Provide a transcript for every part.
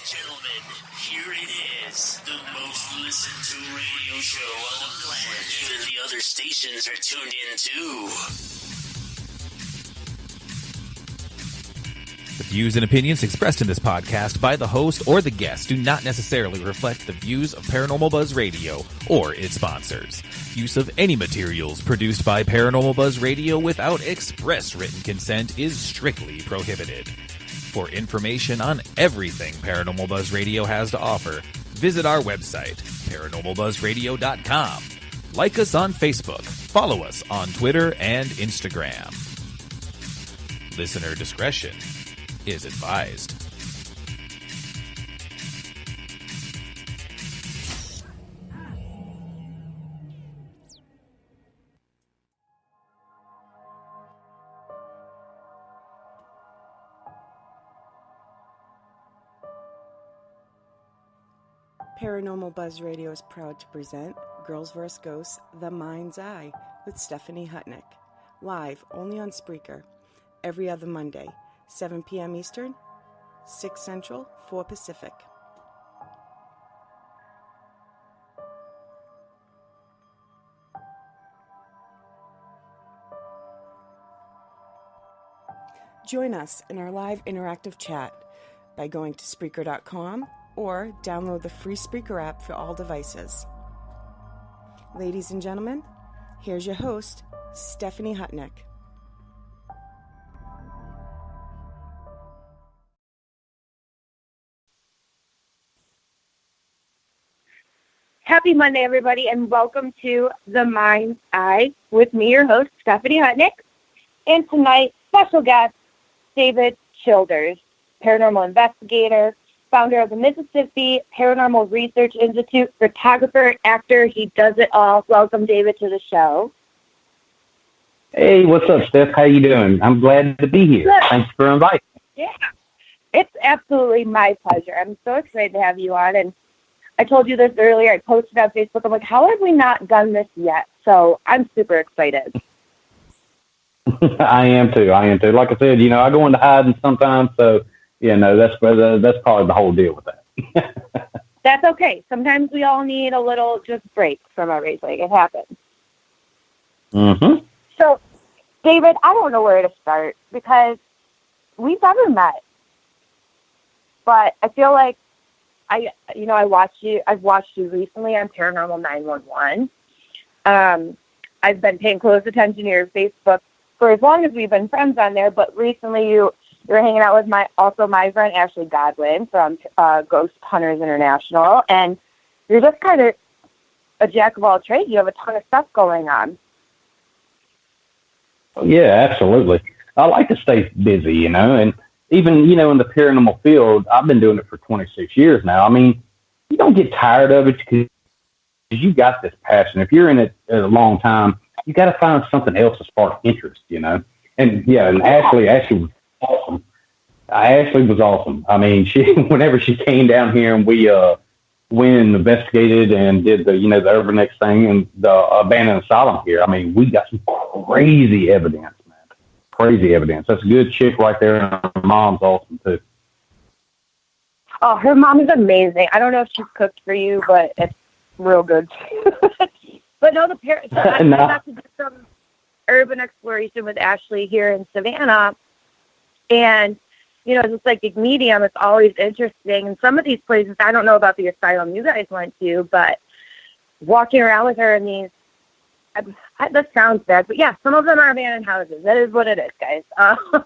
gentlemen, here it is, the most listened to radio show on the planet. Even the other stations are tuned in too. The views and opinions expressed in this podcast by the host or the guest do not necessarily reflect the views of Paranormal Buzz Radio or its sponsors. Use of any materials produced by Paranormal Buzz Radio without express written consent is strictly prohibited. For information on everything Paranormal Buzz Radio has to offer, visit our website, paranormalbuzzradio.com. Like us on Facebook, follow us on Twitter and Instagram. Listener discretion is advised. Paranormal Buzz Radio is proud to present Girls vs. Ghosts, The Mind's Eye with Stephanie Hutnick. Live only on Spreaker. Every other Monday, 7 p.m. Eastern, 6 Central, 4 Pacific. Join us in our live interactive chat by going to Spreaker.com or download the free Spreaker app for all devices. Ladies and gentlemen, here's your host, Stephanie Hutnick. Happy Monday, everybody, and welcome to The Mind's Eye with me, your host, Stephanie Hutnick, and tonight, special guest, David Childers, paranormal investigator, founder of the Mississippi Paranormal Research Institute, photographer, actor. He does it all. Welcome, David, to the show. Hey, what's up, Steph? How you doing? I'm glad to be here. Good. Thanks for inviting me. Yeah, it's absolutely my pleasure. I'm so excited to have you on. And I told you this earlier. I posted on Facebook. I'm like, how have we not done this yet? So I'm super excited. I am too. Like I said, I go into hiding sometimes, so that's probably the whole deal with that. That's okay. Sometimes we all need a little just break from everything. It happens. Mm-hmm. So, David, I don't know where to start because we've never met. But I feel like I've watched you recently on Paranormal 911. I've been paying close attention to your Facebook for as long as we've been friends on there, but recently you're hanging out with my friend Ashley Godwin from Ghost Hunters International, and you're just kind of a jack of all trades. You have a ton of stuff going on. Yeah, absolutely. I like to stay busy, and even, in the paranormal field, I've been doing it for 26 years now. I mean, you don't get tired of it because you got this passion. If you're in it a long time, you got to find something else to spark interest, And Ashley was awesome. Ashley was awesome. I mean, whenever she came down here and we went and investigated and did the Urbanex thing and the abandoned asylum here, I mean, we got some crazy evidence, man. Crazy evidence. That's a good chick right there, and her mom's awesome too. Oh, her mom is amazing. I don't know if she's cooked for you, but it's real good. But no, I got to do some urban exploration with Ashley here in Savannah, and as a psychic medium, it's always interesting. And some of these places, I don't know about the asylum you guys went to, but walking around with her in these, that sounds bad, but yeah, some of them are abandoned houses. That is what it is, guys.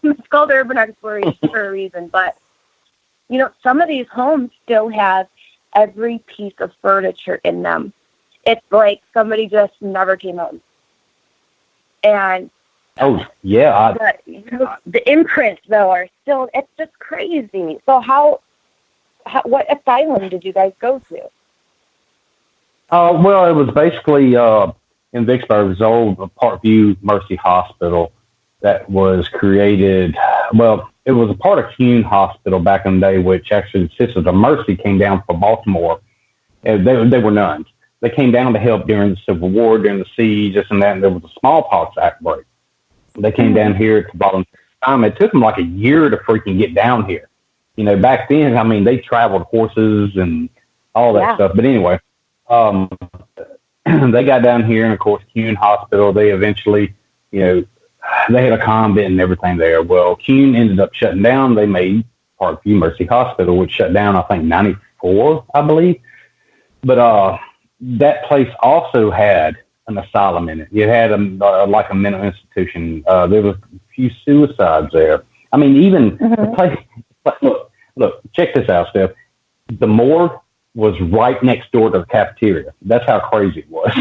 It's called urban exploration for a reason. But, some of these homes still have every piece of furniture in them. It's like somebody just never came home. And oh, yeah. The imprints, though, are still, it's just crazy. So what asylum did you guys go to? Well, it was basically in Vicksburg, it was old Parkview Mercy Hospital that was created. Well, it was a part of Kuhn Hospital back in the day, which actually Sisters of Mercy came down from Baltimore. And they were nuns. They came down to help during the Civil War, during the siege, this and that, and there was a smallpox outbreak. They came down here to volunteer time. It took them like a year to freaking get down here, back then, I mean, they traveled horses and all that stuff. But anyway, they got down here, and of course, Kuhn Hospital, they eventually, they had a convent and everything there. Well, Kuhn ended up shutting down. They made Parkview Mercy Hospital, which shut down, I think, 94, I believe. But that place also had an asylum in it. It had like a mental institution. There was a few suicides there. I mean, even the place, look, check this out, Steph. The morgue was right next door to the cafeteria. That's how crazy it was.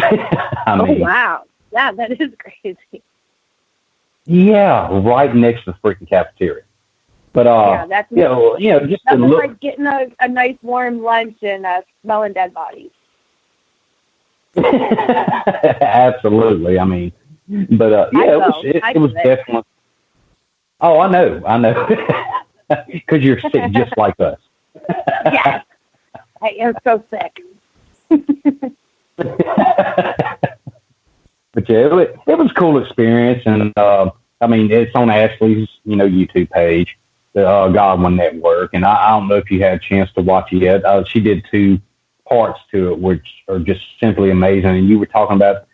Oh, wow. Yeah, that is crazy. Yeah, right next to the freaking cafeteria. But, that's just that was like getting a nice warm lunch and smelling dead bodies. Absolutely. I mean, but, it was definitely. Oh, I know. Because you're sick just like us. Yes. I am so sick. But yeah, it was a cool experience, and I mean, it's on Ashley's YouTube page, the Godwin Network, and I don't know if you had a chance to watch it yet. She did 2 parts to it, which are just simply amazing. And you were talking about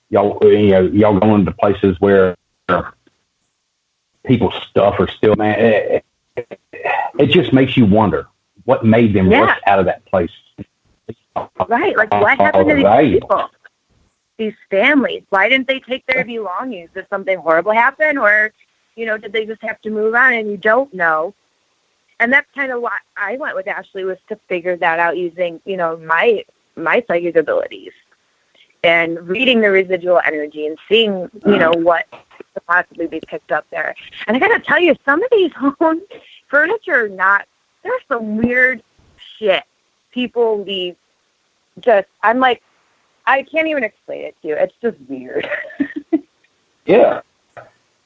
y'all going to places where people's stuff are still, man. It just makes you wonder what made them rush out of that place. Right, like what happened to these people, these families? Why didn't they take their belongings? Did something horrible happen, or did they just have to move on? And you don't know. And that's kind of why I went with Ashley, was to figure that out using my psychic abilities and reading the residual energy and seeing what could possibly be picked up there. And I gotta tell you, some of these homes, furniture, there's some weird shit people leave. I'm like, I can't even explain it to you. It's just weird. Yeah,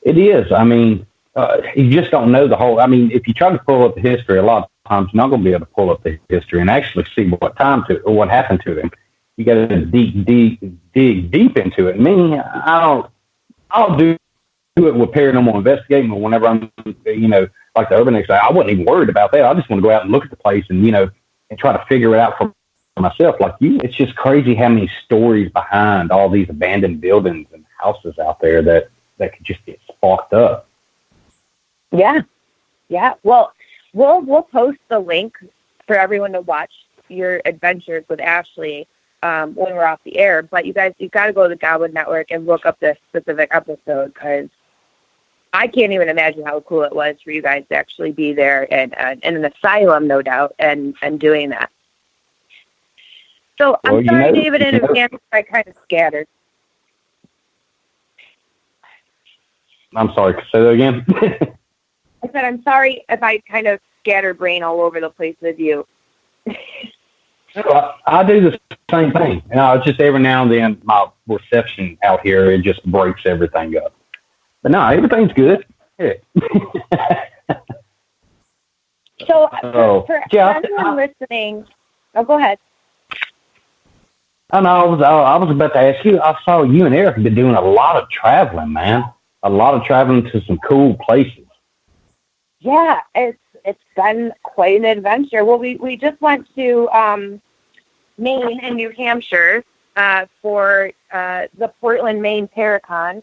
it is. I mean, you just don't know the whole. I mean, if you try to pull up the history, a lot of times you're not going to be able to pull up the history and actually see what happened to them. You got to dig deep into it. Me, I'll do it with paranormal investigating, but whenever I'm, like the Urban X, I wasn't even worried about that. I just want to go out and look at the place and, and try to figure it out for myself. Like you, it's just crazy how many stories behind all these abandoned buildings and houses out there that could just get sparked up. Yeah. Yeah. Well, we'll post the link for everyone to watch your adventures with Ashley when we're off the air. But you got to go to the Godwin Network and look up this specific episode, because I can't even imagine how cool it was for you guys to actually be there and in an asylum, no doubt, and doing that. So I'm sorry, David, in advance, I kind of scattered. I'm sorry, say that again. I said, I'm sorry if I kind of scatterbrain all over the place with you. I do the same thing. Just every now and then, my reception out here, it just breaks everything up. But no, everything's good. Yeah. So for everyone listening, go ahead. I was about to ask you. I saw you and Eric have been doing a lot of traveling, man. A lot of traveling to some cool places. Yeah, it's been quite an adventure. Well, we just went to Maine and New Hampshire for the Portland, Maine Paracon,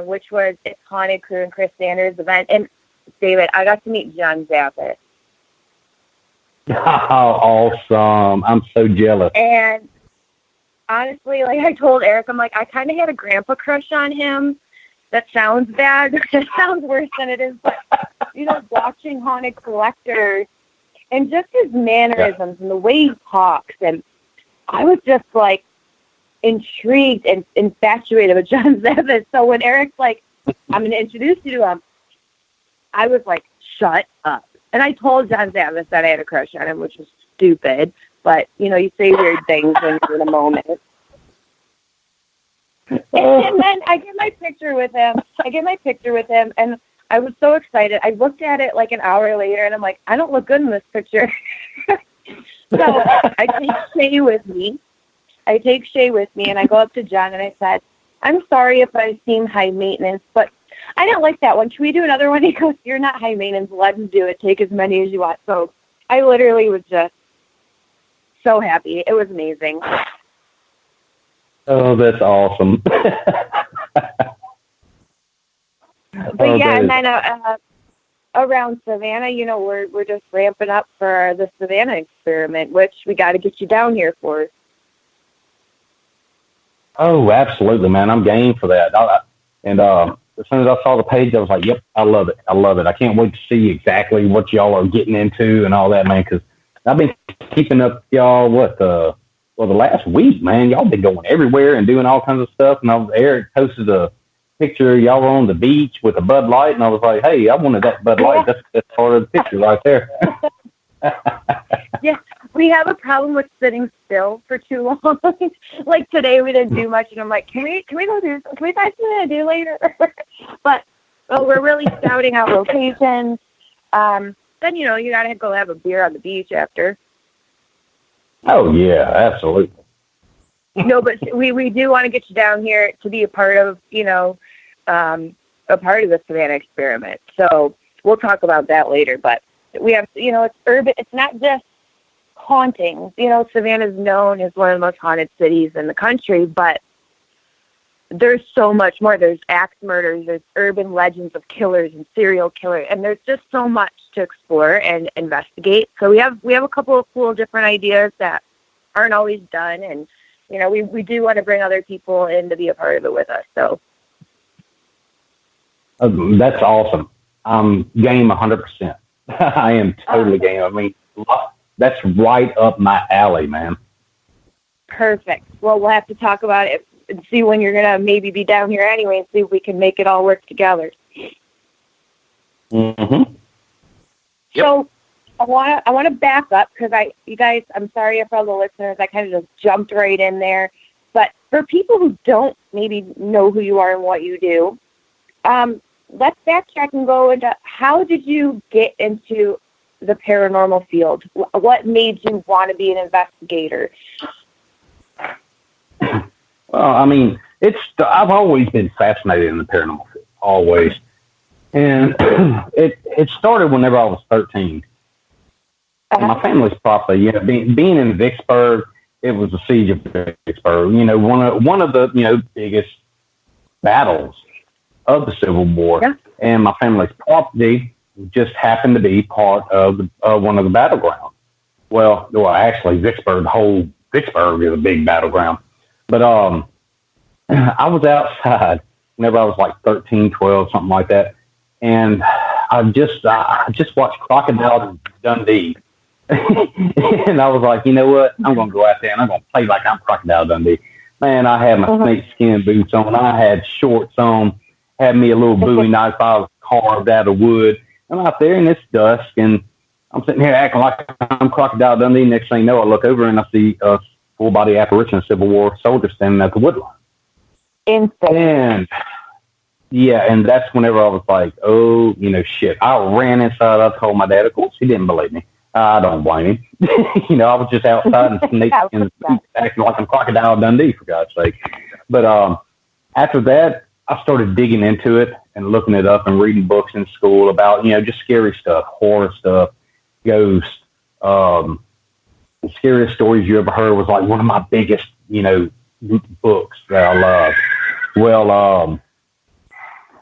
which was its Haunted Crew and Chris Sanders event. And David, I got to meet John Zappis. Oh, awesome. I'm so jealous. And honestly, like I told Eric, I'm like, I kind of had a grandpa crush on him. That sounds bad. That sounds worse than it is. But, watching Haunted Collector and just his mannerisms and the way he talks. And I was just like intrigued and infatuated with John Zappis. So when Eric's like, I'm going to introduce you to him, I was like, shut up. And I told John Zappis that I had a crush on him, which was stupid. But, you say weird things when you're in a moment. And then I get my picture with him. And I was so excited. I looked at it like an hour later, and I'm like, I don't look good in this picture. So I take Shay with me. And I go up to John, and I said, I'm sorry if I seem high maintenance, but I didn't like that one. Can we do another one? He goes, you're not high maintenance. Let him do it. Take as many as you want. So I literally was just so happy. It was amazing. Oh, that's awesome. But yeah, and then around Savannah, we're just ramping up for the Savannah experiment, which we got to get you down here for. Oh, absolutely, man. I'm game for that. As soon as I saw the page, I was like, yep, I love it. I love it. I can't wait to see exactly what y'all are getting into and all that, man, because I've been keeping up y'all, the last week, man. Y'all been going everywhere and doing all kinds of stuff. And Eric posted a picture of y'all on the beach with a Bud Light, and I was like, hey, I wanted that Bud Light. That's part of the picture right there. Yeah, we have a problem with sitting still for too long. Like today, we didn't do much, and I'm like, can we go do? Can we find something to do later? But we're really scouting out locations. Then you gotta go have a beer on the beach after. Oh yeah, absolutely. No, but we do want to get you down here to be a part of a part of the Savannah experiment. So we'll talk about that later. But we have it's urban. It's not just hauntings. Savannah is known as one of the most haunted cities in the country, but there's so much more. There's axe murders, there's urban legends of killers and serial killers, and there's just so much to explore and investigate. So we have a couple of cool different ideas that aren't always done, and we do want to bring other people in to be a part of it with us. So that's awesome. I'm game 100%. I am totally game. I mean, that's right up my alley, man. Perfect. Well, we'll have to talk about it and see when you're going to maybe be down here anyway and see if we can make it all work together. Mm-hmm. Yep. So I want to back up because you guys, I'm sorry for all the listeners, I kind of just jumped right in there. But for people who don't maybe know who you are and what you do, let's backtrack and go into how did you get into the paranormal field? What made you want to be an investigator? Well, I mean, I've always been fascinated in the paranormal field, always. And it started whenever I was 13. Uh-huh. My family's property, being in Vicksburg, it was the siege of Vicksburg. One of the biggest battles of the Civil War, yeah. And my family's property just happened to be part of one of the battlegrounds. Well, actually, Vicksburg, the whole Vicksburg is a big battleground. But I was outside whenever I was like 13, 12, something like that, and I just watched Crocodile Dundee. And I was like, you know what? I'm going to go out there and I'm going to play like I'm Crocodile Dundee. Man, I had my snakeskin boots on. I had shorts on. Had me a little Bowie knife I was carved out of wood. I'm out there and it's dusk and I'm sitting here acting like I'm Crocodile Dundee. Next thing you know, I look over and I see a full-body apparition of Civil War soldier standing at the woodline. And that's whenever I was like, oh, shit. I ran inside. I told my dad. Of course, he didn't believe me. I don't blame him. I was just outside and snakeskin acting like I'm Crocodile Dundee, for God's sake. But after that, I started digging into it and looking it up and reading books in school about, just scary stuff, horror stuff, ghosts. The scariest stories you ever heard was like one of my biggest, books that I love. Well,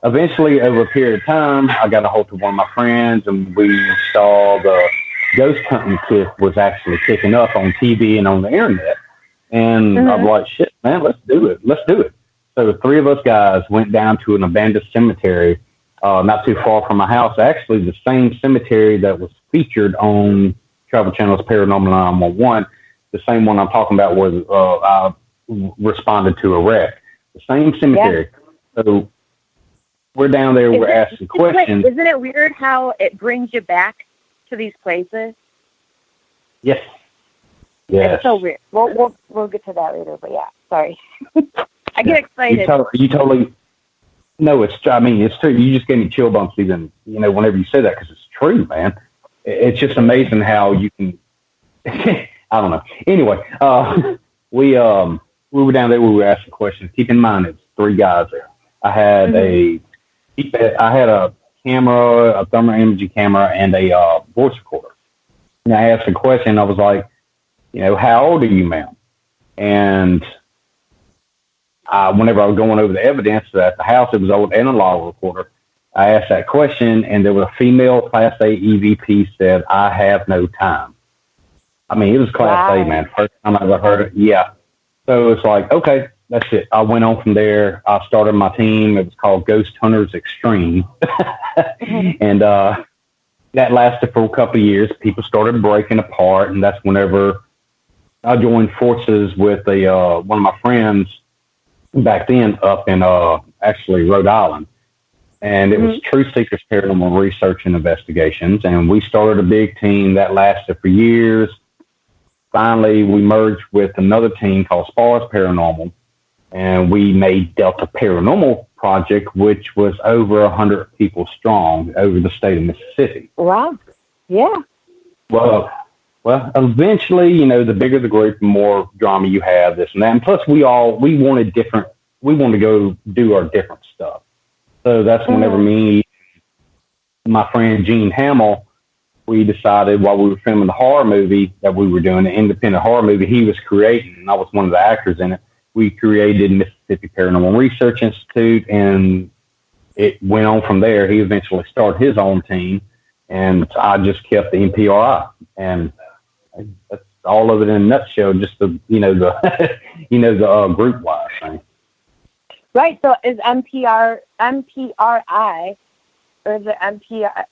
eventually over a period of time, I got a hold of one of my friends and we saw the ghost hunting kick was actually kicking up on TV and on the internet. And I was like, shit, man, let's do it. So the three of us guys went down to an abandoned cemetery, not too far from my house. Actually, the same cemetery that was featured on Travel Channel's Paranormal 911, the same one I'm talking about where I responded to a wreck. The same cemetery. Yeah. So we're down there, we're asking questions. Isn't it weird how it brings you back to these places? Yes. It's so weird. We'll get to that later, but yeah, sorry. I get excited. You totally. No, it's true. You just gave me chill bumps even, whenever you say that, because it's true, man. It's just amazing how you can, I don't know. Anyway, we were down there, we were asking questions. Keep in mind, it's three guys there. I had a I had a camera, a thermal imaging camera, and a voice recorder. And I asked a question. I was like, how old are you, ma'am? And whenever I was going over the evidence at the house, it was an analog recorder. I asked that question, and there was a female Class A EVP said, "I have no time." I mean, it was Class A, man. First time I ever heard it. Yeah. So it's like, okay, that's it. I went on from there. I started my team. It was called Ghost Hunters Extreme. And that lasted for a couple of years. People started breaking apart, and that's whenever I joined forces with one of my friends back then up in actually Rhode Island. And it was Truth Seekers Paranormal Research and Investigations. And we started a big team that lasted for years. Finally, we merged with another team called Spars Paranormal, and we made Delta Paranormal Project, which was over 100 people strong over the state of Mississippi. Wow. Yeah. Well, eventually, the bigger the group, the more drama you have, this and that. And plus, we wanted to go do our different stuff. So that's whenever my friend Gene Hamill, we decided while we were filming the horror movie that we were doing, the independent horror movie he was creating, and I was one of the actors in it, we created Mississippi Paranormal Research Institute, and it went on from there. He eventually started his own team, and I just kept the MPRI, and that's all of it in a nutshell, just the group-wise thing. Right, so is MPRI or the MPIR,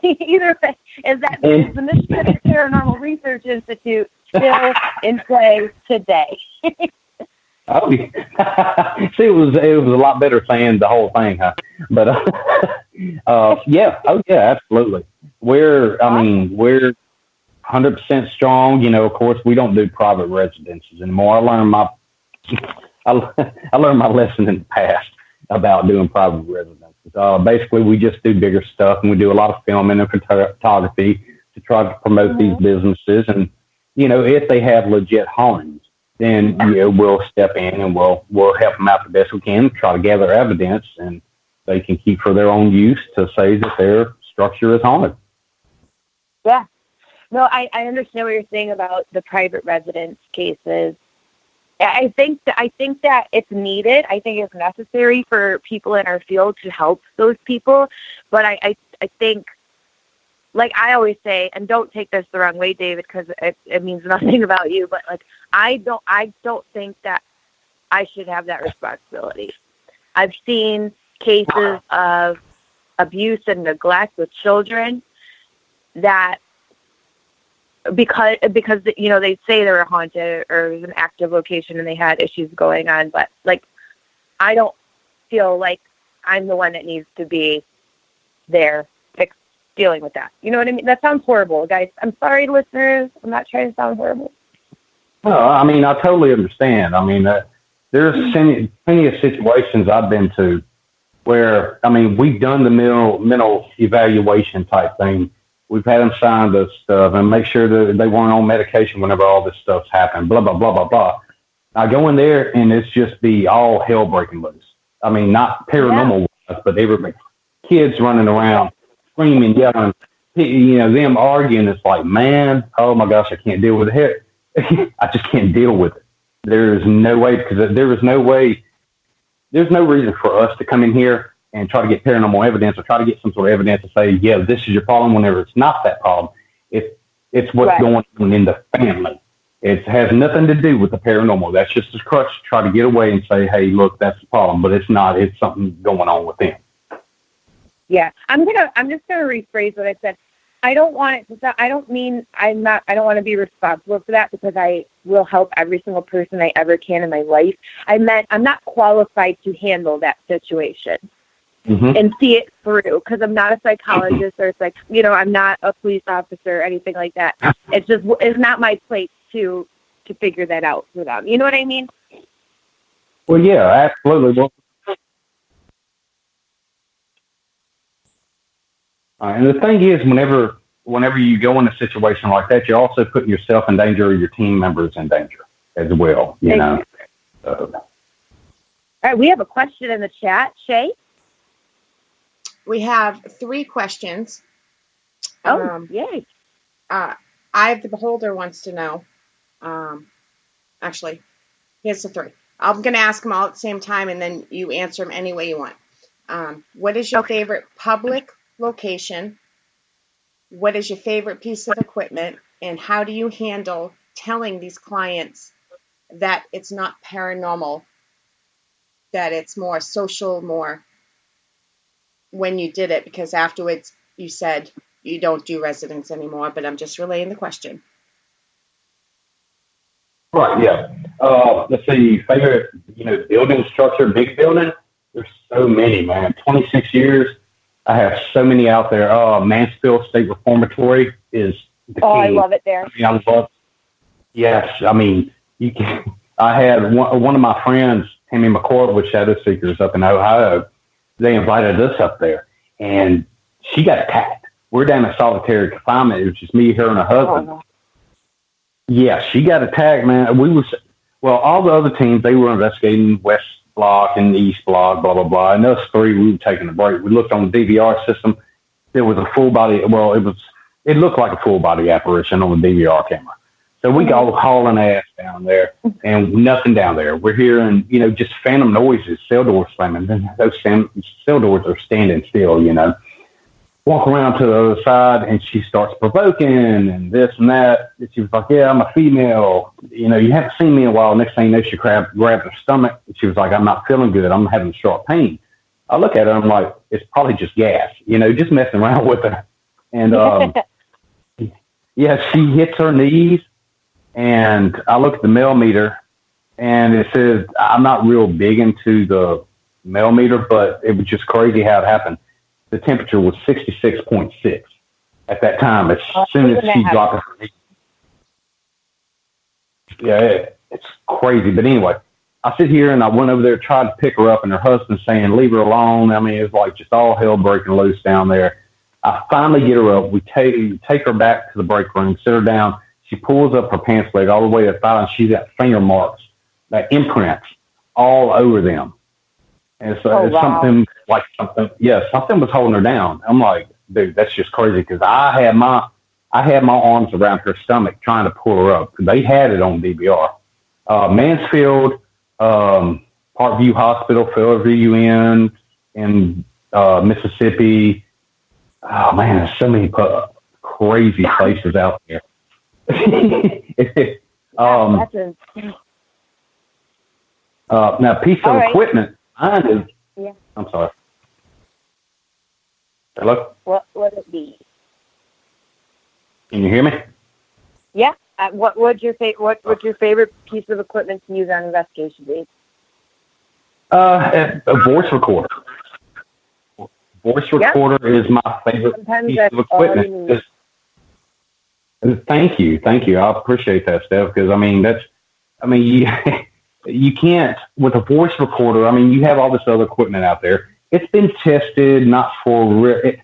either way, is the Mississippi Paranormal Research Institute still in play today? Oh, see, it was a lot better saying the whole thing, huh? But yeah, absolutely. We're 100% strong. Of course, we don't do private residences anymore. I learned my lesson in the past about doing private residences. Basically, we just do bigger stuff, and we do a lot of filming and photography to try to promote these businesses. And if they have legit hauntings, then we'll step in and we'll help them out the best we can, try to gather evidence, and they can keep for their own use to say that their structure is haunted. Yeah. No, I understand what you're saying about the private residence cases. I think that it's needed. I think it's necessary for people in our field to help those people. But I think, like I always say, and don't take this the wrong way, David, because it means nothing about you. But like I don't think that I should have that responsibility. I've seen cases of abuse and neglect with children that. Because they say they were haunted or it was an active location and they had issues going on, but like I don't feel like I'm the one that needs to be there dealing with that. You know what I mean? That sounds horrible, guys. I'm sorry, listeners. I'm not trying to sound horrible. No, I mean I totally understand. I mean there's plenty of situations I've been to where we've done the mental evaluation type thing. We've had them sign this stuff and make sure that they weren't on medication whenever all this stuff's happened, blah, blah, blah, blah, blah. I go in there and it's just be all hell breaking loose. Not paranormal, but they were kids running around, screaming, yelling, them arguing. It's like, man, oh my gosh, I can't deal with it. I just can't deal with it. There's no way, because there's no reason for us to come in here and try to get paranormal evidence or try to get some sort of evidence to say, yeah, this is your problem, whenever it's not that problem. It's what's going on in the family. It has nothing to do with the paranormal. That's just a crutch to try to get away and say, hey, look, that's the problem. But it's not. It's something going on with them. Yeah. I'm just gonna rephrase what I said. I don't want it to sound, I don't want to be responsible for that, because I will help every single person I ever can in my life. I meant I'm not qualified to handle that situation. And see it through, because I'm not a psychologist or I'm not a police officer or anything like that. It's not my place to figure that out for them. You know what I mean? Well, yeah, absolutely. And the thing is, whenever you go in a situation like that, you're also putting yourself in danger or your team members in danger as well. All right, we have a question in the chat, Shay. we have 3 questions. Yay. Eye the Beholder wants to know. Actually, here's the 3. I'm going to ask them all at the same time, and then you answer them any way you want. What is your favorite public location? What is your favorite piece of equipment? And how do you handle telling these clients that it's not paranormal, that it's more social, more when you did it? Because afterwards you said you don't do residents anymore, but I'm just relaying the question. Right, yeah. Let's see, favorite, building structure, big building. There's so many, man. 26 years. I have so many out there. Mansfield State Reformatory is the king. I love it there. Yes, you can. I had one of my friends, Tammy McCord with Shadow Seekers up in Ohio. They invited us up there, and she got attacked. We're down in solitary confinement. It was just me, her, and her husband. Oh. Yeah, she got attacked, man. All the other teams, they were investigating West Block and East Block, blah, blah, blah. And us 3, we were taking a break. We looked on the DVR system. There was a full body. Well, it looked like a full body apparition on the DVR camera. So we go hauling ass down there and nothing down there. We're hearing, just phantom noises, cell doors slamming. Then those cell doors are standing still, Walk around to the other side, and she starts provoking and this and that. And she was like, yeah, I'm a female. You haven't seen me in a while. Next thing you know, she grabbed her stomach. And she was like, I'm not feeling good. I'm having sharp pain. I look at her, I'm like, it's probably just gas, just messing around with her. And, yeah, she hits her knees, and I look at the millimeter, and it says, I'm not real big into the millimeter, but it was just crazy how it happened. The temperature was 66.6 at that time. As soon as she dropped her knees. Yeah, it's crazy. But anyway, I sit here and I went over there, tried to pick her up, and her husband's saying, leave her alone. It was like just all hell breaking loose down there. I finally get her up. We take her back to the break room, sit her down. She pulls up her pants leg all the way to the thigh, and she's got finger marks, like imprints all over them. And so something was holding her down. I'm like, dude, that's just crazy, because I had my arms around her stomach trying to pull her up. They had it on DVR. Mansfield, Parkview Hospital, Fairview Inn in Mississippi. Oh man, there's so many crazy places out there. Now, piece of equipment. I'm sorry. Hello? What would it be? Can you hear me? Yeah. What's your favorite piece of equipment to use on investigation days? A voice recorder. Voice recorder is my favorite piece of equipment. Thank you. I appreciate that, Steph, because you can't, with a voice recorder, you have all this other equipment out there. It's been tested, not for, I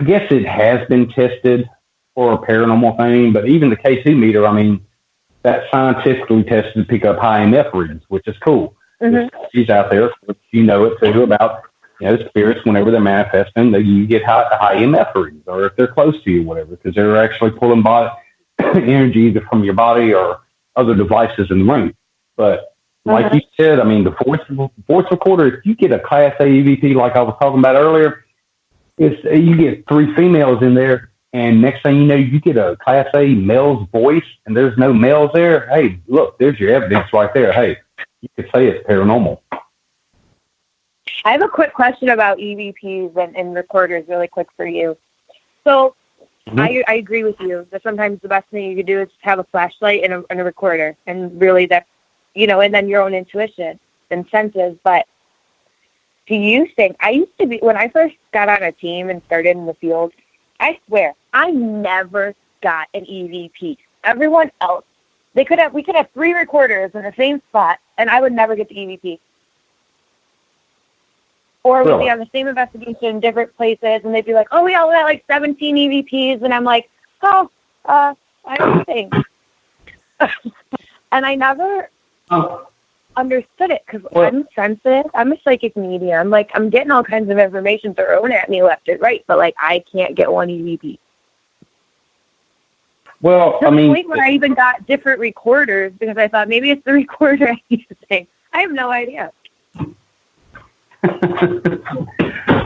guess it has been tested for a paranormal thing, but even the KC meter, that's scientifically tested to pick up high EMF readings, which is cool. Mm-hmm. She's out there, you know it too, about, spirits, whenever they're manifesting, you get high EMF readings, or if they're close to you, whatever, because they're actually pulling energy either from your body or other devices in the room. But like you said, the voice recorder, if you get a Class A EVP like I was talking about earlier, you get 3 females in there, and next thing you know, you get a Class A male's voice, and there's no males there. Hey, look, there's your evidence right there. Hey, you could say it's paranormal. I have a quick question about EVPs and recorders really quick for you. So I agree with you that sometimes the best thing you could do is have a flashlight and a recorder, and really that, and then your own intuition and senses. But do you think, I used to be, when I first got on a team and started in the field, I swear, I never got an EVP. Everyone else, we could have 3 recorders in the same spot, and I would never get the EVP. Or we'd be on the same investigation in different places, and they'd be like, oh, we all got like 17 EVPs. And I'm like, I don't think. And I never understood it because I'm sensitive. I'm a psychic medium. Like, I'm getting all kinds of information thrown at me left and right, but, like, I can't get one EVP. Well, to the point where I even got different recorders because I thought maybe it's the recorder I'm using. I have no idea.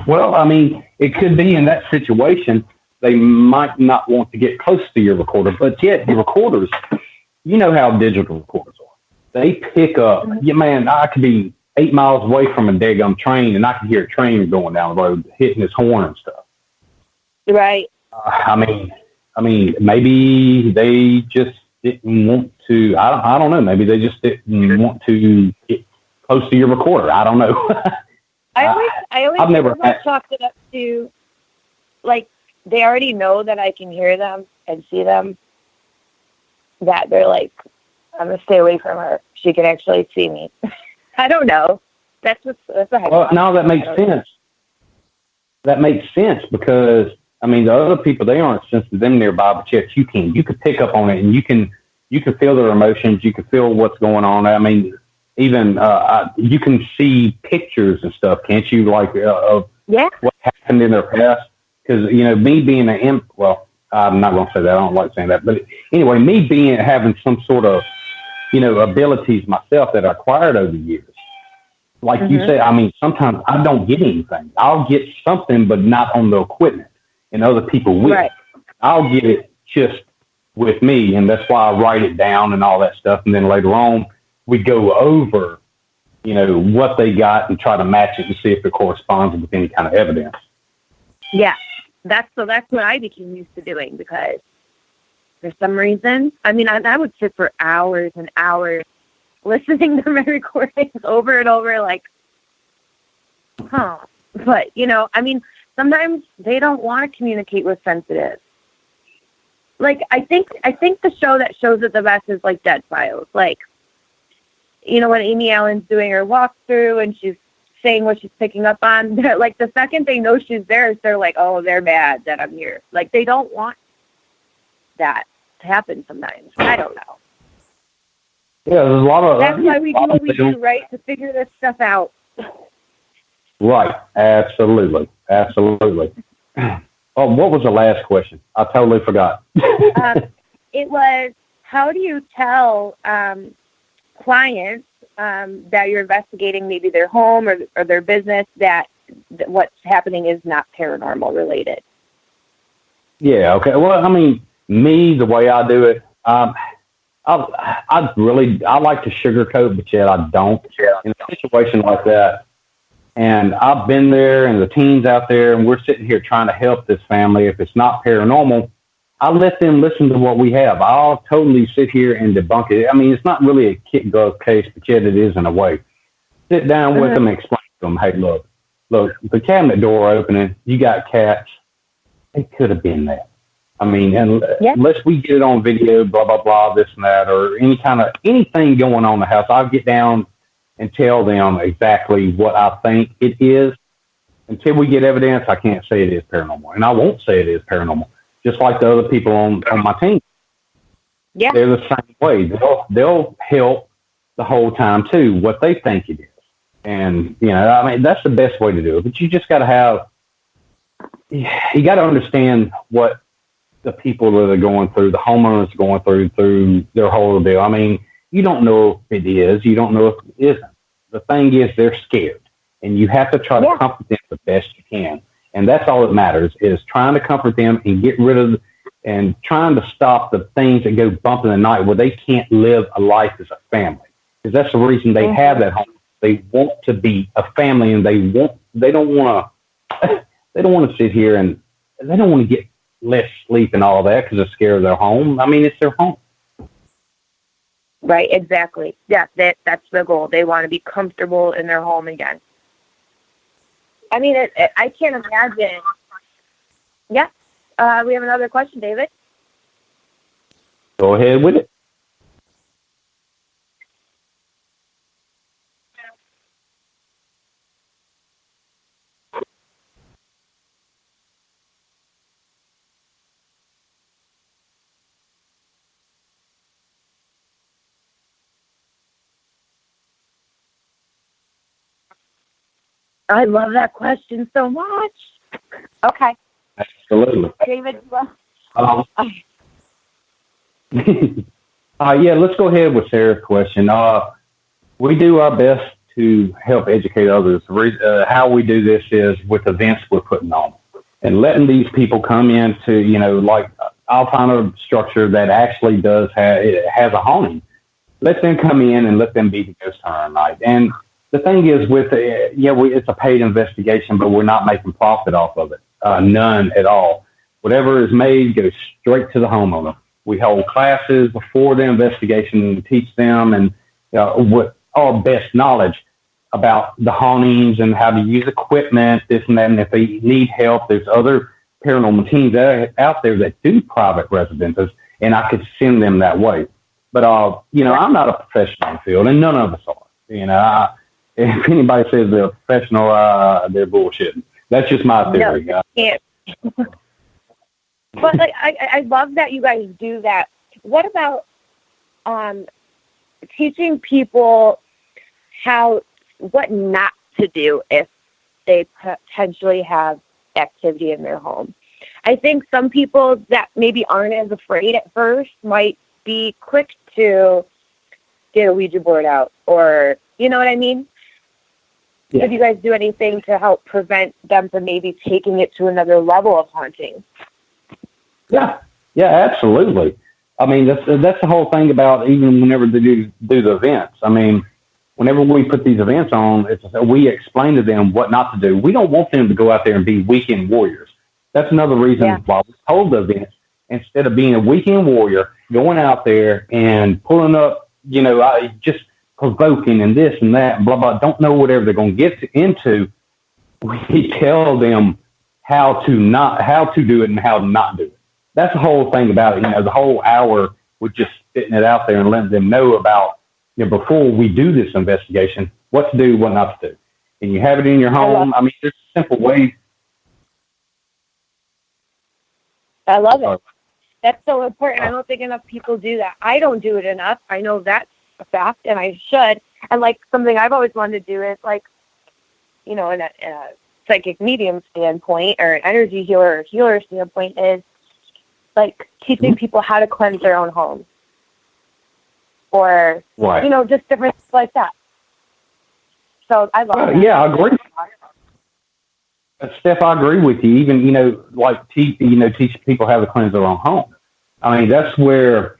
Well, I mean, it could be in that situation. They might not want to get close to your recorder, but yet the recorders, you know how digital recorders are. They pick up, yeah, man, I could be 8 miles away from a daggum train and I could hear a train going down the road hitting its horn and stuff. Right. I mean, maybe they just didn't want to, I don't know, maybe they just didn't want to get close to your recorder. I don't know. I always chalked it up to, like, they already know that I can hear them and see them, that they're like, I'm going to stay away from her. She can actually see me. I don't know. That's a well, now that makes sense. That makes sense because, I mean, the other people, they aren't sensitive them nearby, but yet you can. You can pick up on it and you can feel their emotions. You can feel what's going on. I mean, even you can see pictures and stuff, can't you? Like of what happened in their past. Because, you know, me being well, I'm not going to say that. I don't like saying that. But anyway, me having some sort of, you know, abilities myself that I acquired over the years. Like you said, I mean, sometimes I don't get anything. I'll get something, but not on the equipment. And other people will. Right. I'll get it just with me. And that's why I write it down and all that stuff. And then later on, we go over, you know, what they got and try to match it and see if it corresponds with any kind of evidence. Yeah. That's what I became used to doing because for some reason, I mean, I would sit for hours and hours listening to my recordings over and over, like, But, you know, I mean, sometimes they don't want to communicate with sensitives. Like, I think the show that shows it the best is, like, Dead Files. Like, you know, when Amy Allen's doing her walkthrough and she's saying what she's picking up on, like, the second they know she's there, they're like, oh, they're mad that I'm here. Like, they don't want that to happen sometimes. I don't know. Yeah, there's a lot of... That's why we do what we do, right? To figure this stuff out. Right. Absolutely. Absolutely. Oh, what was the last question? I totally forgot. It was, how do you tell clients that you're investigating maybe their home or their business that what's happening is not paranormal related? Yeah, okay. Well, I mean, me, the way I do it, I like to sugarcoat, but yet I don't. In a situation like that, and I've been there, and the team's out there, and we're sitting here trying to help this family. If it's not paranormal, I let them listen to what we have. I'll totally sit here and debunk it. I mean, it's not really a kit-glove case, but yet it is in a way. Sit down with them and explain to them, hey, look, the cabinet door opening, you got cats. It could have been that. I mean, unless we get it on video, blah, blah, blah, this and that, or anything going on in the house, I'll get down and tell them exactly what I think it is. Until we get evidence, I can't say it is paranormal. And I won't say it is paranormal. Just like the other people on my team. Yeah. They're the same way. They'll help the whole time, too, what they think it is. And, you know, I mean, that's the best way to do it. But you just got to you got to understand what the people that are going through, the homeowners are going through their whole deal. I mean, you don't know if it is. You don't know if it isn't. The thing is, they're scared. And you have to try to comfort them the best you can. And that's all that matters, is trying to comfort them and get rid of and trying to stop the things that go bump in the night where they can't live a life as a family. Because that's the reason they have that home. They want to be a family, and they don't want to sit here, and they don't want to get less sleep and all that because they're scared of their home. I mean, it's their home. Right, exactly. Yeah, that's the goal. They want to be comfortable in their home again. I mean, I can't imagine. Yeah. We have another question, David. Go ahead with it. I love that question so much. Okay. Absolutely. David, yeah, let's go ahead with Sarah's question. We do our best to help educate others. How we do this is with events we're putting on and letting these people come into, like I'll find a structure that actually has a haunting. Let them come in and let them be the ghost hunter night. And the thing is it's a paid investigation, but we're not making profit off of it. None at all. Whatever is made goes straight to the homeowner. We hold classes before the investigation and teach them and what our best knowledge about the hauntings and how to use equipment, this and that. And if they need help, there's other paranormal teams out there that do private residences, and I could send them that way. But, I'm not a professional in the field, and none of us are. If anybody says they're a professional, they're bullshitting. That's just my theory. No, but I love that you guys do that. What about teaching people what not to do if they potentially have activity in their home? I think some people that maybe aren't as afraid at first might be quick to get a Ouija board out, or you know what I mean? Yeah. Do you guys do anything to help prevent them from maybe taking it to another level of haunting? Yeah, absolutely. I mean, that's the whole thing about even whenever they do the events. I mean, whenever we put these events on, we explain to them what not to do. We don't want them to go out there and be weekend warriors. That's another reason why we hold the events. Instead of being a weekend warrior, going out there and pulling up, just provoking and this and that, and blah, blah, don't know whatever they're going to get into. We tell them how to do it and how to not do it. That's the whole thing about it. The whole hour with just spitting it out there and letting them know about, before we do this investigation, what to do, what not to do. And you have it in your home. I mean, there's simple ways. I love it. That's so important. I don't think enough people do that. I don't do it enough. I know that's a fact, and I should. And, something I've always wanted to do is, in a psychic medium standpoint or an energy healer standpoint is, teaching people how to cleanse their own homes. Or, just different things like that. So I love that. Yeah, I agree. Steph, I agree with you. Even, teach people how to cleanse their own home. I mean, that's where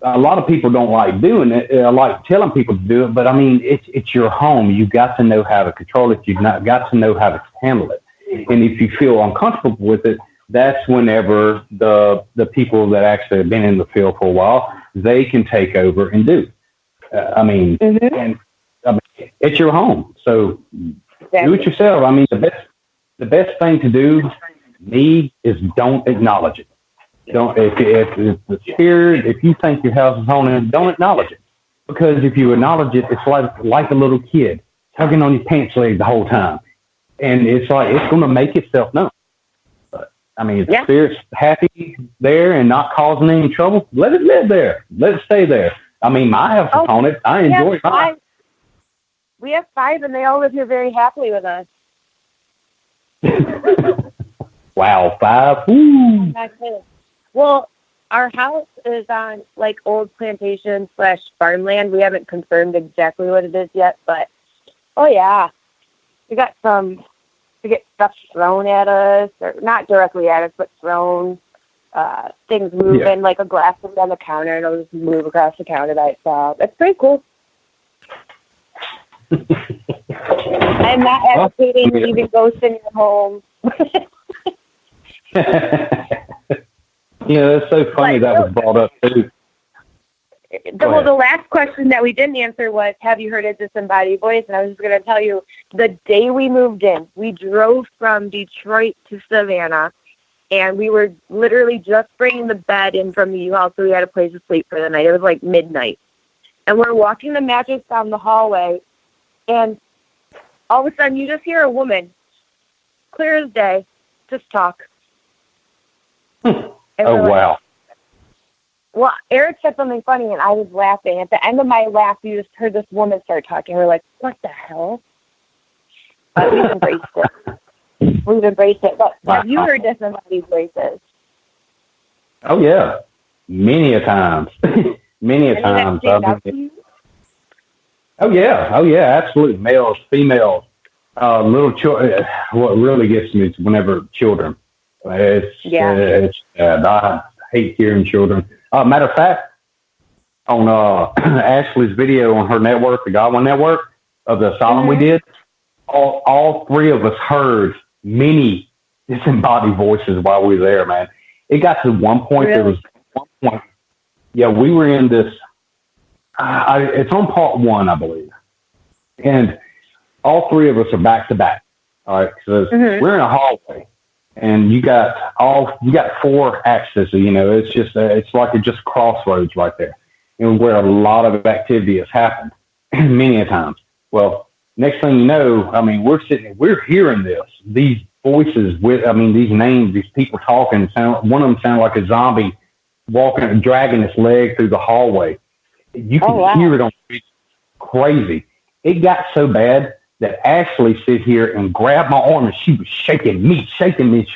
a lot of people don't like doing it. I like telling people to do it, but I mean, it's your home. You've got to know how to control it. You've got to know how to handle it. And if you feel uncomfortable with it, that's whenever the people that actually have been in the field for a while, they can take over and do. It's your home, so do it yourself. I mean, the best thing to do, is don't acknowledge it. Don't if the spirit, if you think your house is haunted, don't acknowledge it, because if you acknowledge it, it's like a little kid tugging on your pants leg the whole time, and it's going to make itself known. I mean, if the spirit's happy there and not causing any trouble, let it live there. Let it stay there. I mean, my house is haunted. I enjoy mine. We have 5, and they all live here very happily with us. Wow, 5. Woo. Well, our house is on, old plantation / farmland. We haven't confirmed exactly what it is yet, but, we got to get stuff thrown at us, or not directly at us, but thrown, things moving, like a glass on the counter, and it'll just move across the counter by itself. It's pretty cool. I'm not advocating leaving ghosts in your home. It's so funny that was brought up, too. The last question that we didn't answer was, have you heard a disembodied voice? And I was just going to tell you, the day we moved in, we drove from Detroit to Savannah, and we were literally just bringing the bed in from the U-Haul, so we had a place to sleep for the night. It was midnight. And we're walking the mattress down the hallway, and all of a sudden you just hear a woman, clear as day, just talk. Wow. Well, Eric said something funny, and I was laughing. At the end of my laugh, you just heard this woman start talking. We're like, what the hell? we've embraced it. We've embraced it. But have you heard this in somebody's voices? Oh, yeah. Many a times. Many a times. Oh, yeah, absolutely. Males, females, little children. What really gets me is whenever children. I hate hearing children. Matter of fact, on Ashley's video on her network, the Godwin Network, of the asylum we did, all three of us heard many disembodied voices while we were there, man. It got to one point, there was one point, we were in this, it's on part 1, I believe. And all three of us are back to back. All right. So we're in a hallway and you got 4 accesses, it's like it's just crossroads right there. And where a lot of activity has happened many a times. Well, next thing you know, I mean, we're hearing these voices these names, these people talking, one of them sounded like a zombie walking, dragging his leg through the hallway. You can hear it on crazy. It got so bad that Ashley sit here and grabbed my arm and she was shaking me. She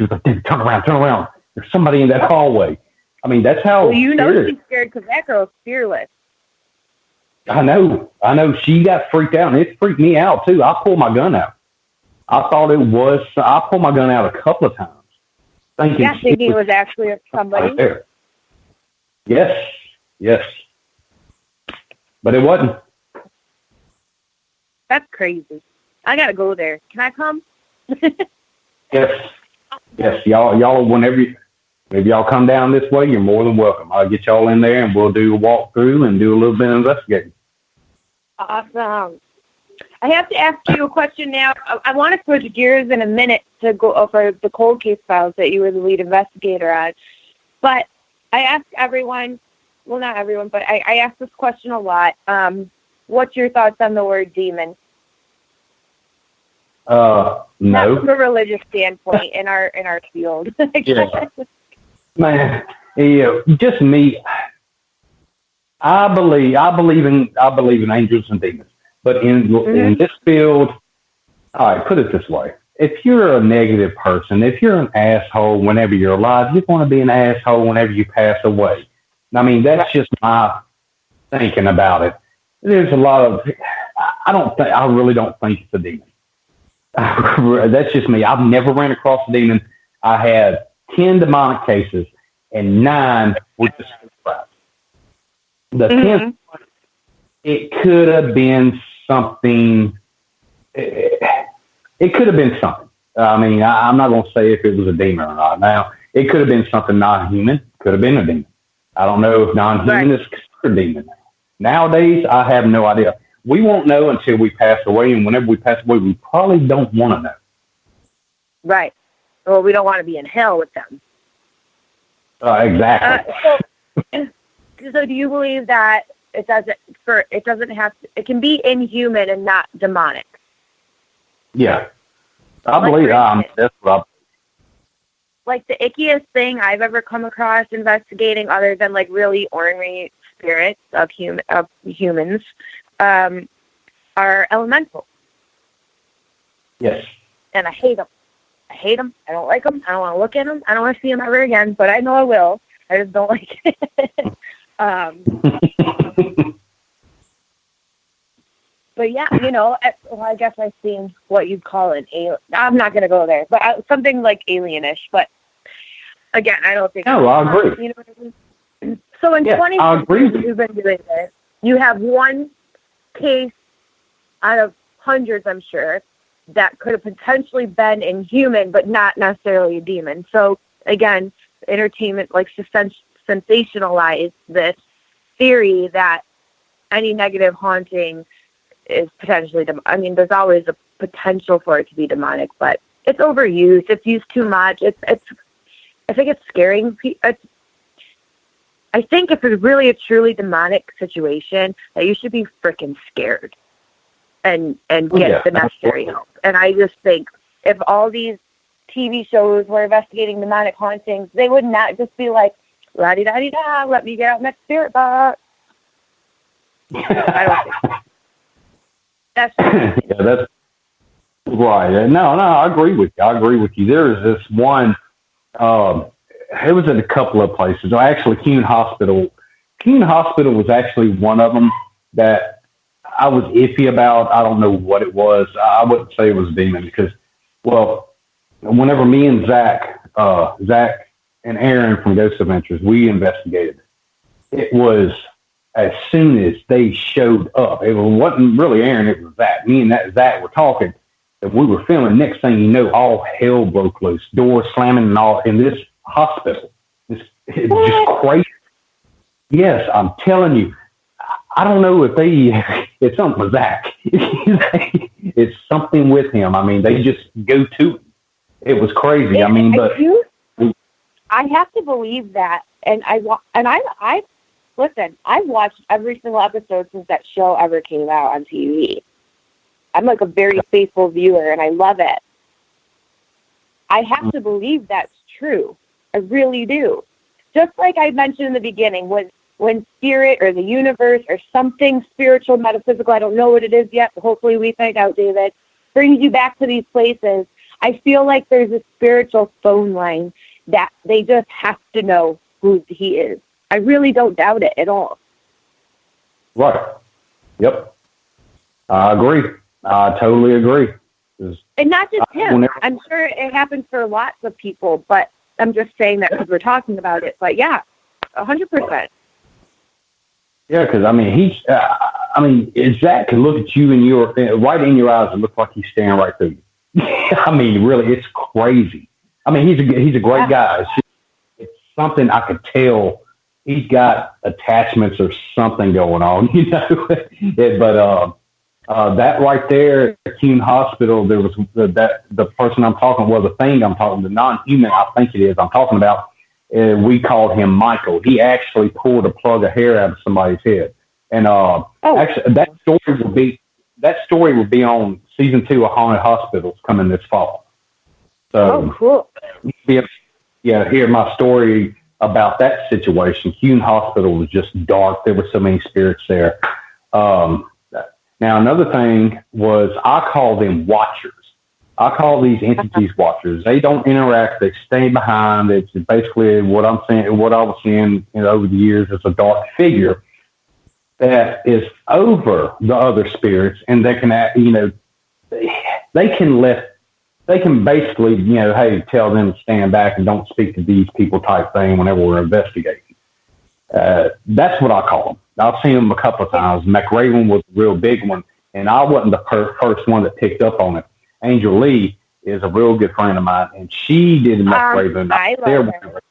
was like, "Dude, turn around. There's somebody in that hallway." I mean, that's how. Well, you know she's scared because that girl's fearless. I know. She got freaked out, and it freaked me out too. I pulled my gun out. I thought I pulled my gun out a couple of times, thinking it was actually somebody. Right there. Yes, but it wasn't. That's crazy. I gotta go there. Can I come? Yes. Y'all. Whenever maybe y'all come down this way, you're more than welcome. I'll get y'all in there, and we'll do a walkthrough and do a little bit of investigating. Awesome. I have to ask you a question now. I want to switch gears in a minute to go over the cold case files that you were the lead investigator on. But I ask everyone, well, not everyone, but I ask this question a lot. What's your thoughts on the word demon? No. Not from a religious standpoint in our field. Yeah. Man, just me. I believe in angels and demons. But in this field, all right, put it this way. If you're a negative person, if you're an asshole whenever you're alive, you're going to be an asshole whenever you pass away. I mean, that's just my thinking about it. There's a lot of, I really don't think it's a demon. That's just me. I've never ran across a demon. I had 10 demonic cases and 9 were just crap. The 10th, it could have been something. It could have been something. I mean, I'm not going to say if it was a demon or not. Now, it could have been something non-human. Could have been a demon. I don't know if non-human is considered a demon. Nowadays, I have no idea. We won't know until we pass away, and whenever we pass away, we probably don't want to know. Right. Well, we don't want to be in hell with them. Exactly. So do you believe that it can be inhuman and not demonic? Yeah. I believe that's what I like the ickiest thing I've ever come across investigating, other than like really ornery spirits of humans, are elementals. Yes. And I hate them. I don't like them. I don't want to look at them. I don't want to see them ever again, but I know I will. I just don't like it. But yeah, I guess I've seen what you'd call an alien. I'm not going to go there, but something like alienish. But again, I don't think. No, I agree. You know what I mean? So in 2016, you've been doing this. You have one case out of hundreds, I'm sure, that could have potentially been inhuman, but not necessarily a demon. So again, entertainment like sensationalize this theory that any negative haunting is potentially I mean, there's always a potential for it to be demonic, but it's overused. It's used too much. I think it's scaring people. I think if it's really a truly demonic situation, that you should be freaking scared and get the necessary help. And I just think if all these TV shows were investigating demonic hauntings, they would not just be like, la-di-da-di-da, let me get out my spirit box. I don't think so. That's Right. No, I agree with you. There was this one, it was at a couple of places. Actually, Keene Hospital. Keene Hospital was actually one of them that I was iffy about. I don't know what it was. I wouldn't say it was a demon because, well, whenever me and Zach and Aaron from Ghost Adventures, we investigated, it was as soon as they showed up. It wasn't really Aaron, it was Zach. Me and Zach were talking, and we were filming. Next thing you know, all hell broke loose. Doors slamming and all in this hospital. It's just crazy. Yes, I'm telling you. I don't know if it's something with Zach. It's something with him. I mean, they just go to him. It was crazy. I have to believe that. And I listen, I've watched every single episode since that show ever came out on TV. I'm like a very faithful viewer, and I love it. I have to believe that's true. I really do. Just like I mentioned in the beginning, when spirit or the universe or something spiritual, metaphysical, I don't know what it is yet, but hopefully we find out, David, brings you back to these places, I feel like there's a spiritual phone line that they just have to know who he is. I really don't doubt it at all. Right. Yep. I agree. I totally agree. And not just him. I'm sure it happens for lots of people, but I'm just saying that because we're talking about it. But yeah, 100%. Yeah, because Zach can look at you and right in your eyes and look like he's staring right through you. I mean, really, it's crazy. I mean, he's a great guy. It's something I could tell. He's got attachments or something going on, you know. But that right there at Keene Hospital, there was the person I'm talking, well, the thing I'm talking, the non-human I think it is I'm talking about, we called him Michael. He actually pulled a plug of hair out of somebody's head. And actually, that story will be on season 2 of Haunted Hospitals coming this fall. So, cool. Hear my story about that situation. Keene Hospital was just dark. There were so many spirits there. Now, another thing was I call them watchers. I call these entities watchers. They don't interact. They stay behind. It's basically what I'm saying. What I was seeing over the years is a dark figure that is over the other spirits, and they can, they can basically, hey, tell them to stand back and don't speak to these people type thing whenever we're investigating. That's what I call them. I've seen them a couple of times. McRaven was a real big one, and I wasn't the first one that picked up on it. Angel Lee is a real good friend of mine, and she did McRaven. I love her.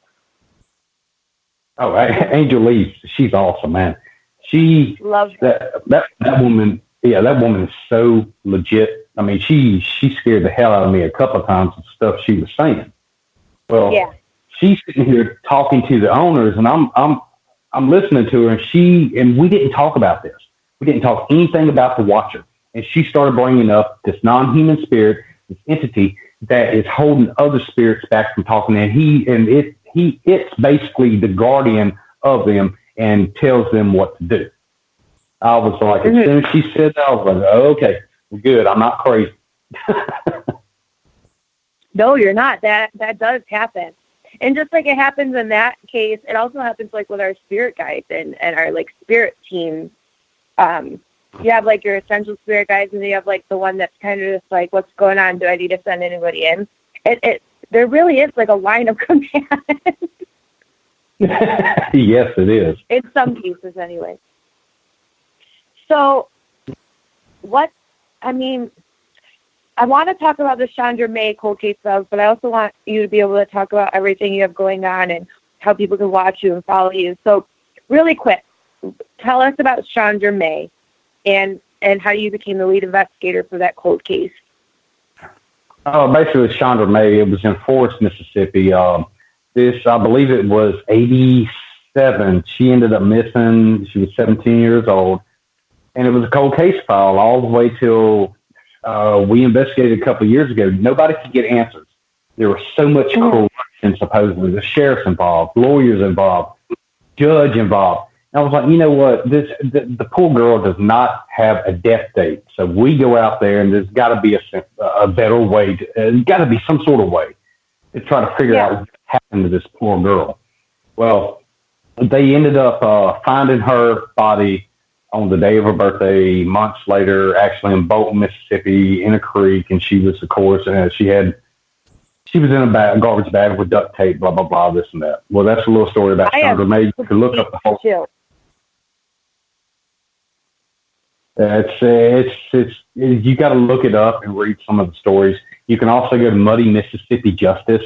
Oh, Angel Lee, she's awesome, man. She loves that woman. Yeah, that woman is so legit. I mean, she scared the hell out of me a couple of times with stuff she was saying. Well, she's sitting here talking to the owners, and I'm listening to her, and we didn't talk about this. We didn't talk anything about the Watcher. And she started bringing up this non-human spirit, this entity that is holding other spirits back from talking. And it's basically the guardian of them and tells them what to do. I was like, as soon as she said that, I was like, okay, we're good. I'm not crazy. No, you're not. That does happen. And just like it happens in that case, it also happens like with our spirit guides and our like spirit team. You have like your essential spirit guides, and then you have like the one that's kind of just like, what's going on? Do I need to send anybody in? There really is like a line of command. Yes, it is. In some cases, anyway. So, I want to talk about the Chandra May cold case files, but I also want you to be able to talk about everything you have going on and how people can watch you and follow you. So, really quick, tell us about Chandra May and how you became the lead investigator for that cold case. Basically, Chandra May, it was in Forest, Mississippi. I believe it was 87. She ended up missing. She was 17 years old. And it was a cold case file all the way till we investigated a couple of years ago. Nobody could get answers. There was so much corruption, supposedly. The sheriff's involved, lawyers involved, judge involved. I was like, you know what? The poor girl does not have a death date. So we go out there, and there's got to be a better way. There's got to be some sort of way to try to figure out what happened to this poor girl. Well, they ended up finding her body on the day of her birthday, months later, actually in Bolton, Mississippi, in a creek, and she was, of course, she was in a garbage bag with duct tape, blah, blah, blah, this and that. Well, that's a little story about Chandra May. You can look up the whole. It's you got to look it up and read some of the stories. You can also go to Muddy Mississippi Justice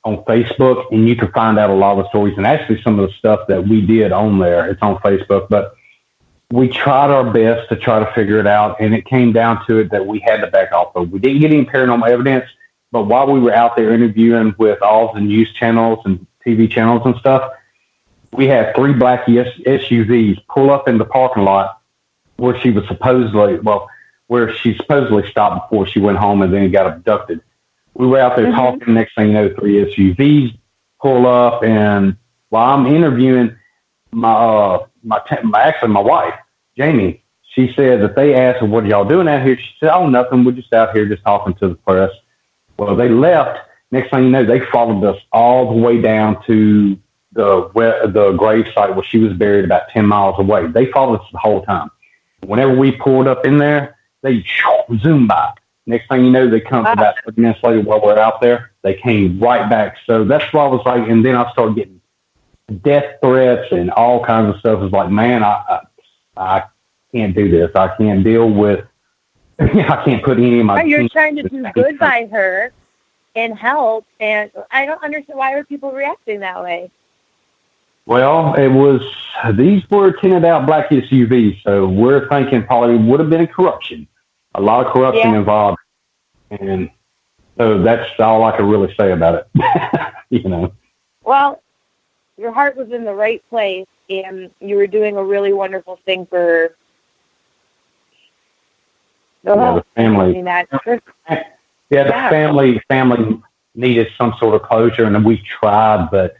on Facebook, and you can find out a lot of the stories, and actually some of the stuff that we did on there. It's on Facebook, but we tried our best to try to figure it out, and it came down to it that we had to back off. But we didn't get any paranormal evidence, but while we were out there interviewing with all the news channels and TV channels and stuff, we had 3 black SUVs pull up in the parking lot where she supposedly stopped before she went home and then got abducted. We were out there talking. Next thing you know, 3 SUVs pull up, and while I'm interviewing my wife, Jamie, she said that they asked her, "What are y'all doing out here?" She said, "Oh, nothing. We're just out here just talking to the press." Well, they left. Next thing you know, they followed us all the way down to the grave site where she was buried about 10 miles away. They followed us the whole time. Whenever we pulled up in there, they zoomed by. Next thing you know, they come about 30 minutes later while we're out there. They came right back. So that's what I was like. And then I started getting death threats and all kinds of stuff. It was like, man, I can't do this. I can't deal with, I can't put any of my... You're trying to do good by her and help, and I don't understand why are people reacting that way. Well, these were tinted out black SUVs, so we're thinking probably would have been a lot of corruption involved. And so that's all I can really say about it, Well, your heart was in the right place, and you were doing a really wonderful thing for the family. The family needed some sort of closure, and we tried, but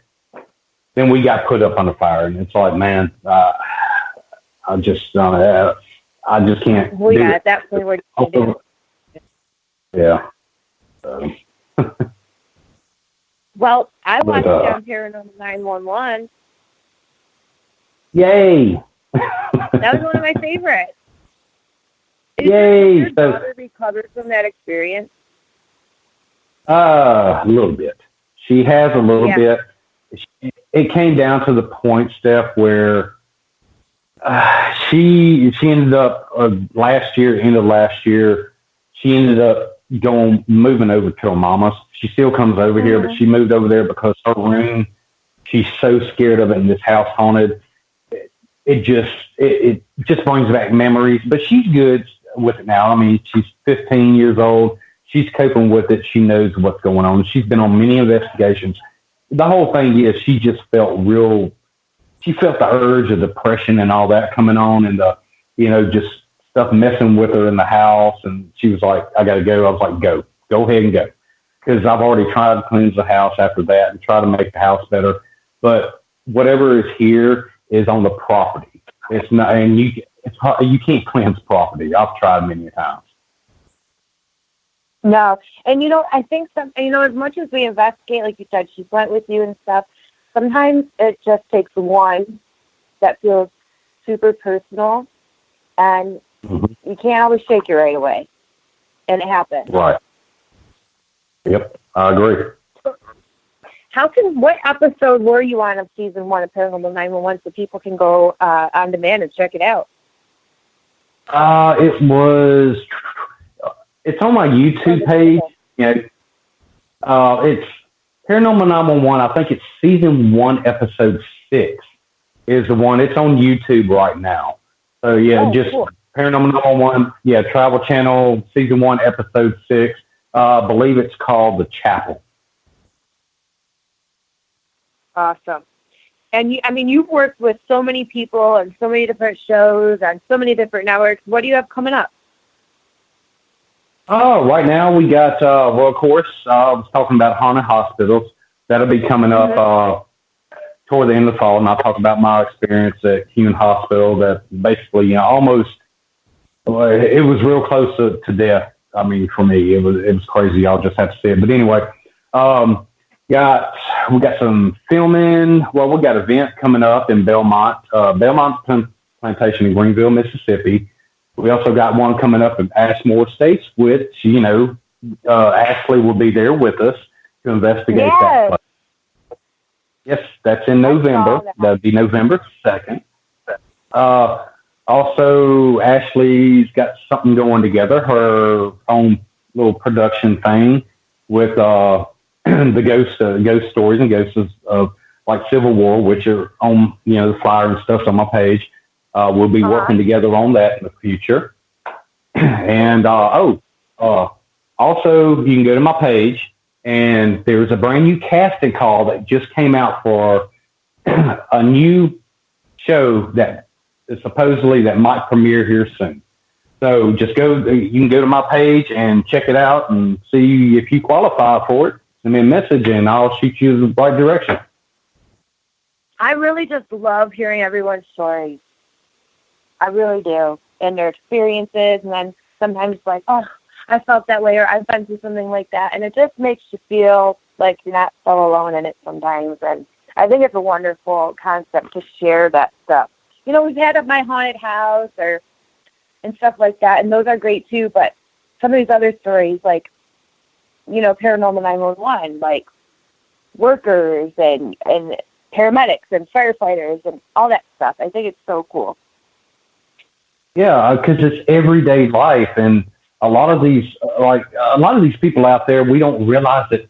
then we got put up on the fire, and it's like, man, I just can't. Well, yeah, at that point, what do you do? Yeah. Well, I watched on Paranormal 911. Yay! That was one of my favorites. Yay! Did your daughter recover from that experience? A little bit. She has a little bit. It came down to the point, Steph, where she ended up end of last year, she ended up moving over to her mama's. She still comes over here, but she moved over there because her room, she's so scared of it, and this house haunted. It just brings back memories, but she's good with it now. I mean, she's 15 years old. She's coping with it. She knows what's going on. She's been on many investigations. The whole thing is she just felt the urge of depression and all that coming on, and just stuff messing with her in the house. And she was like, I got to go. I was like, go ahead and go. Because I've already tried to cleanse the house after that and try to make the house better. But whatever is here is on the property. It's not, and it's hard, you can't cleanse property. I've tried many times. No. And, I think as much as we investigate, like you said, she went with you and stuff, sometimes it just takes one that feels super personal, and you can't always shake it right away. And it happens. Right. Yep, I agree. What episode were you on of season 1 of Paranormal 911 so people can go on demand and check it out? It's on my YouTube page. It's Paranormal 911. I think it's season 1, episode 6 is the one. It's on YouTube right now. So cool. Paranormal 911. Yeah, Travel Channel, season 1, episode 6. I believe it's called The Chapel. Awesome. And you've worked with so many people and so many different shows and so many different networks. What do you have coming up? Oh, right now we got, of course, I was talking about haunted hospitals. That'll be coming up toward the end of the fall, and I'll talk about my experience at Human Hospital. That basically, almost it was real close to death. I mean, for me, it was crazy. I'll just have to say it. But anyway, we got some filming. Well, we got events coming up in Belmont Plantation in Greenville, Mississippi. We also got one coming up in Ashmore Estates, which, Ashley will be there with us to investigate that place. Yes, that's in November. That'll be November 2nd. Also, Ashley's got something going together, her own little production thing with the ghost stories and ghosts of like Civil War, which are on the flyer and stuff's on my page. We'll be working together on that in the future. And also you can go to my page, and there's a brand new casting call that just came out for a new show that is supposedly that might premiere here soon. So just you can go to my page and check it out and see if you qualify for it. Send me a message and I'll shoot you in the right direction. I really just love hearing everyone's stories. I really do. And their experiences. And then sometimes like, oh, I felt that way, or I've been through something like that. And it just makes you feel like you're not so alone in it sometimes. And I think it's a wonderful concept to share that stuff. We've had at my haunted house and stuff like that, and those are great too. But some of these other stories, like, Paranormal 911, like workers and paramedics and firefighters and all that stuff. I think it's so cool. Yeah, because it's everyday life, and a lot of these people out there, we don't realize that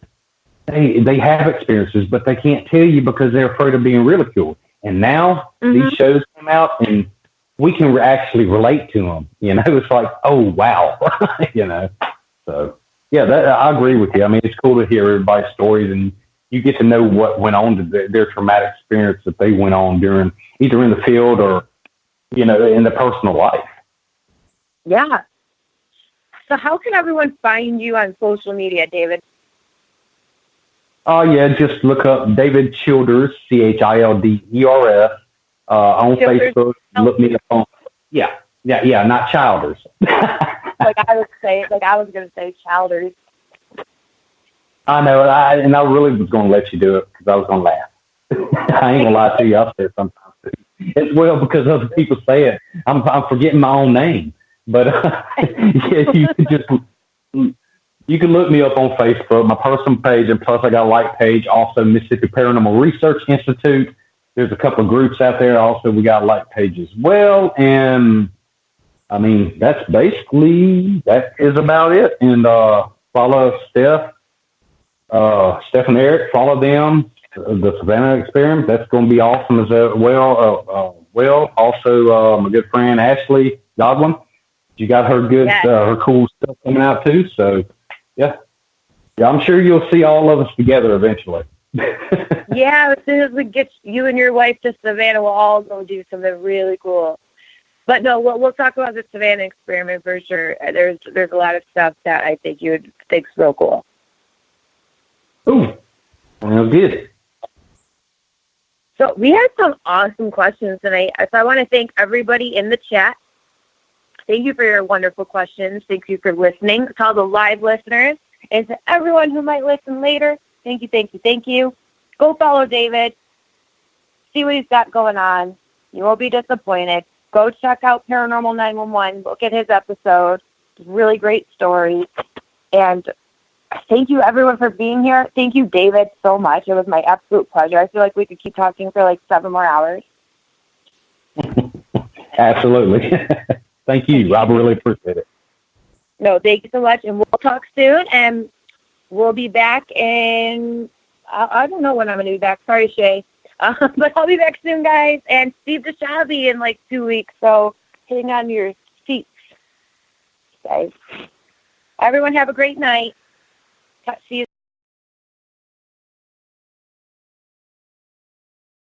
they have experiences, but they can't tell you because they're afraid of being ridiculed. And now these shows come out, and we can actually relate to them. It's like, oh wow, So yeah, I agree with you. I mean, it's cool to hear everybody's stories, and you get to know what went on to their traumatic experience that they went on during either in the field or in their personal life. Yeah. So how can everyone find you on social media, David? Just look up David Childers, Childers, on Childers. Facebook. Look me up on, not Childers. I was going to say Childers. I know, and I really was going to let you do it because I was going to laugh. I ain't going to lie to you. I'll say it sometimes too. As well, because other people say it. I'm forgetting my own name. But you can look me up on Facebook, my personal page, and plus I got a like page, also Mississippi Paranormal Research Institute. There's a couple of groups out there. Also, we got a like page as well. And I mean, that is about it. And follow Steph and Eric. Follow them. The Savannah Experiment. That's going to be awesome as well. Also, my good friend Ashley Godwin. She got her her cool stuff coming out too. So, yeah, I'm sure you'll see all of us together eventually. Yeah, as soon as we get you and your wife to Savannah, we'll all go do something really cool. But no, we'll talk about the Savannah Experiment for sure. There's a lot of stuff that I think you would think's real cool. Ooh, well, good. So we had some awesome questions tonight. So I want to thank everybody in the chat. Thank you for your wonderful questions. Thank you for listening. To all the live listeners and to everyone who might listen later, thank you. Go follow David. See what he's got going on. You won't be disappointed. Go check out Paranormal 911. Look at his episode. Really great stories. And thank you, everyone, for being here. Thank you, David, so much. It was my absolute pleasure. I feel like we could keep talking for like 7 more hours. Absolutely. Thank you. I really appreciate it. No, thank you so much. And we'll talk soon. And we'll be back in, I don't know when I'm going to be back. Sorry, Shay. But I'll be back soon, guys. And Steve DeShavi in like 2 weeks. So hang on to your seats, guys. Everyone have a great night. See you.